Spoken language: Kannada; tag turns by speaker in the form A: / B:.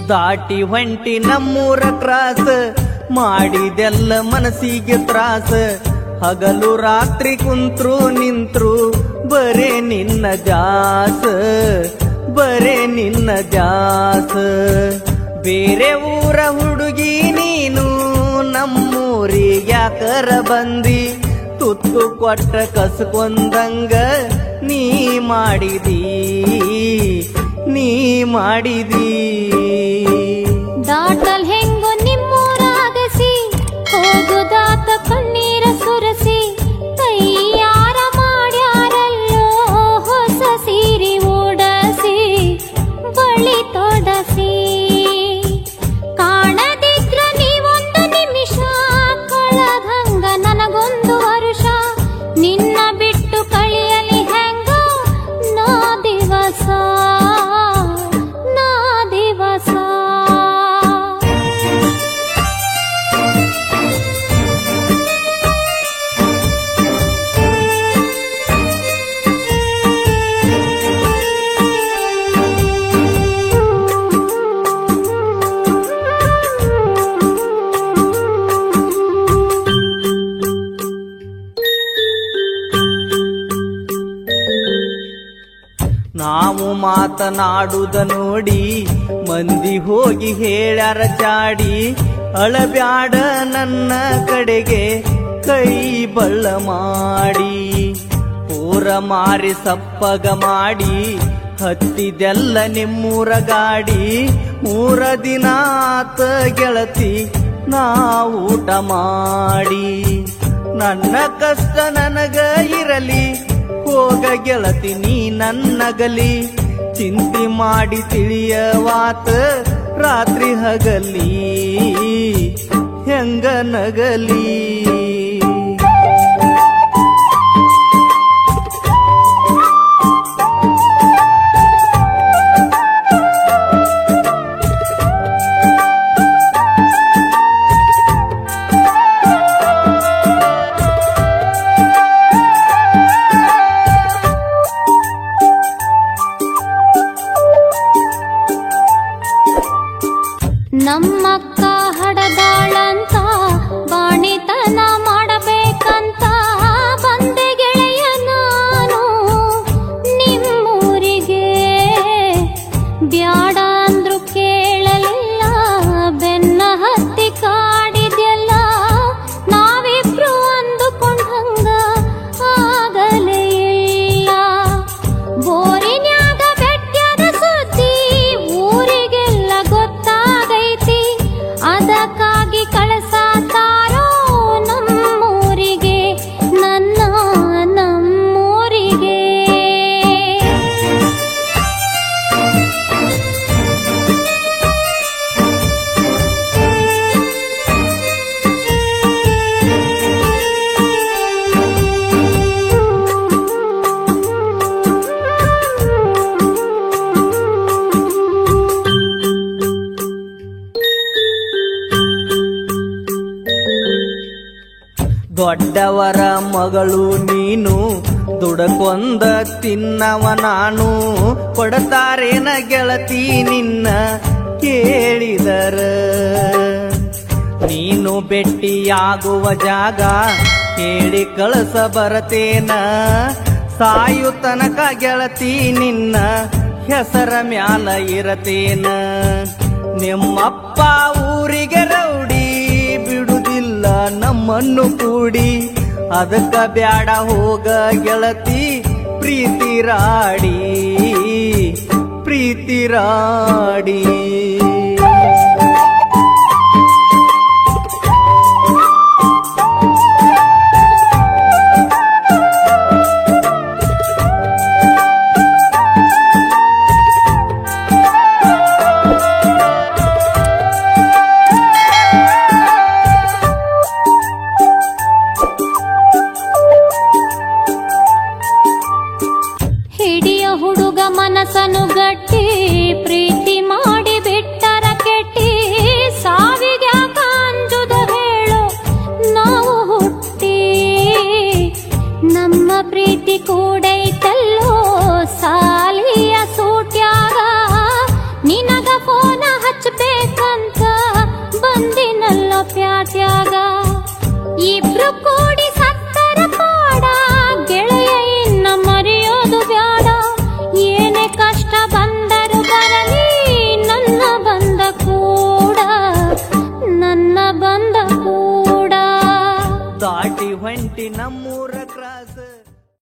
A: ದಾಟಿ ಹೊಂಟಿ ನಮ್ಮೂರ ಕ್ರಾಸ ಮಾಡಿದೆಲ್ಲ ಮನಸ್ಸಿಗೆ ತ್ರಾಸ ಹಗಲು ರಾತ್ರಿ ಕುಂತ್ರು ನಿಂತ್ರು ಬರೇ ನಿನ್ನ ಜಾಸ ಬರೇ ನಿನ್ನ ಜಾಸ ಬೇರೆ ಊರ ಹುಡುಗಿ ನೀನು ನಮ್ಮೂರಿಗೆ ಯಾಕರ ಬಂದಿ ತುತ್ತು ಕೊಟ್ಟ ಕಸ್ಕೊಂದಂಗ ನೀ ಮಾಡಿದಿ
B: ದಾಟಲ್ ಹೆಂಗು ನಿಮ್ಮೂರಾಗಸಿ ಹೋಗುದಾತ ಕಣ್ಣೀರ ಸುರಸಿ ಕೈಯಾರ ಮಾಡ್ಯಾರಲ್ಲೋ ಹೊಸ ಸೀರೆ ಓಡಸಿ ಬಳಿ ತೊಡಸಿ ಕಾಣದಿದ್ರ ನೀವೊಂದು ನಿಮಿಷ ಕಳದಂಗ ನನಗೊಂದು ವರುಷ ನಿನ್ನ ಬಿಟ್ಟು ಕಳಿಯಲಿ ಹೆಂಗ ನಾ ದಿವಸ
A: ನಾವು ಮಾತನಾಡುದ ನೋಡಿ ಮಂದಿ ಹೋಗಿ ಹೇಳ್ಯಾರ ಚಾಡಿ ಅಳಬ್ಯಾಡ ನನ್ನ ಕಡೆಗೆ ಕೈ ಬಳ್ಳ ಮಾಡಿ ಪೂರ ಮಾರಿ ಸಪ್ಪಗ ಮಾಡಿ ಹತ್ತಿದೆಲ್ಲ ನಿಮ್ಮೂರ ಗಾಡಿ 3 ದಿನ ಆತ ಗೆಳತಿ ನಾ ಊಟ ಮಾಡಿ ನನ್ನ ಕಷ್ಟ ನನಗ ಇರಲಿ ಹೋಗ ಗೆಳತಿ ನೀ ನನ್ನಗಲಿ ಚಿಂತೆ ಮಾಡಿ ತಿಳಿಯವಾತ ರಾತ್ರಿ ಹಗಲಿ ಹೆಂಗ ನಗಲಿ
B: ನಮ್ಮಕ್ಕ ಹಡದಾಳಂತ ಬಾಣಿತನ ಮಾಡಬೇಕಂತ ಬಂದೆ ಗೆಳೆಯ ನಾನು ನಿಮ್ಮೂರಿಗೆ ಬ್ಯಾಡ ಅಂದ್ರು ಕೇಳಲಿಲ್ಲ ಬೆನ್ನ ಹತ್ತಿ ಕಾಡಿದೆಲ್ಲ ನಾವಿಬ್ರು ಅಂದುಕೊಂಡಂಗ ಆಗಲೇ ಇಲ್ಲ ಬೋರಿನ್ಯಾಗ ಬೆಟ್ಟದ ಸುದ್ದಿ ಊರಿಗೆಲ್ಲ ಗೊತ್ತಾಗೈತಿ ಅದಕ್ಕಾಗಿ ಕಳಸಾತಾರೋ ನಮ್ಮೂರಿಗೆ ನನ್ನ ನಮ್ಮೂರಿಗೆ
A: ದೊಡ್ಡವರ ಮಗಳು ನೀನು ದುಡಕೊಂದ ತಿನ್ನವ ನಾನು ಕೊಡತಾರೇನ ಗೆಳತಿ ನಿನ್ನ ಕೇಳಿದರ ನೀನು ಭೆಟ್ಟಿಯಾಗುವ ಜಾಗ ಹೇಳಿ ಕಳಸ ಬರತೇನ ಸಾಯು ತನಕ ಗೆಳತಿ ನಿನ್ನ ಹೆಸರ ಮ್ಯಾಲ ಇರತೇನ ನಿಮ್ಮಪ್ಪ ಊರಿಗೆ ರೌಡಿ ಬಿಡುದಿಲ್ಲ ನಮ್ಮನ್ನು ಕೂಡಿ ಅದಕ್ಕ ಬ್ಯಾಡ ಹೋಗ ಗೆಳತಿ ಪ್ರೀತಿ ರಾಡಿ
B: ಹಿಡಿಯ ಹುಡುಗ ಮನಸ್ಸನ್ನು ಗಟ್ಟಿ ಪ್ರೀತಿ